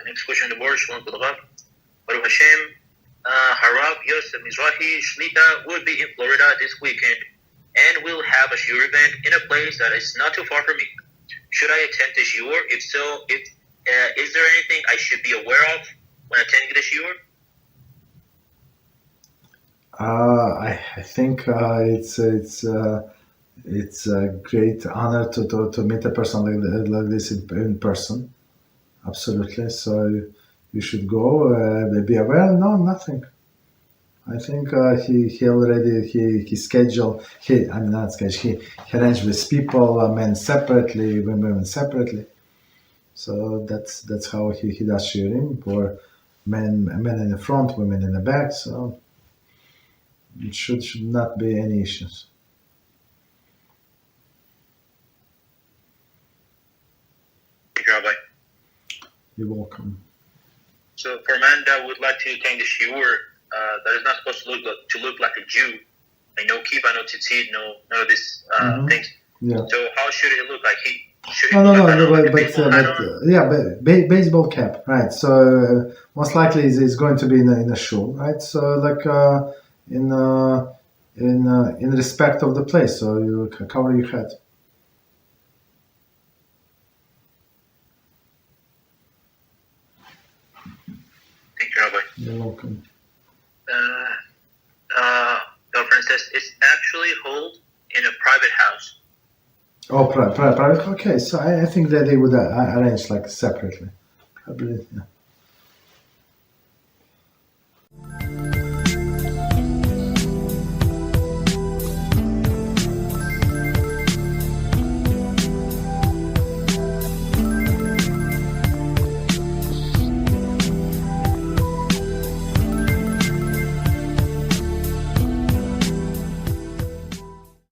next question on the board, Shalom Kudarav. Baruch Hashem, HaRav Yosef Mizrachi shlit will be in Florida this weekend and will have a Shiur event in a place that is not too far from me. Should I attend the Shiur? If so, is there anything I should be aware of when attending the Shiur? I think it's a great honor to meet a person like this in person. Absolutely. So you should go. Be aware. No, nothing. I think he already scheduled. He arranged with people, men separately, women separately. So that's how he does shiurim for men in the front, women in the back. So it should not be any issues. Thank you, Rabbi. You're welcome. So for a man that would like to attend the Shiur, that is not supposed to look like a Jew, like no kippah, no tzitzit, none of these things. Yeah. So how should it look like? But baseball cap, right? So most likely is going to be in a shul, right? So like in respect of the place, so you cover your head. Thank you, Rabbi. You're welcome. Girlfriend says it's actually held in a private house. Oh, private. Okay, so I think that they would arrange like separately. I believe, yeah.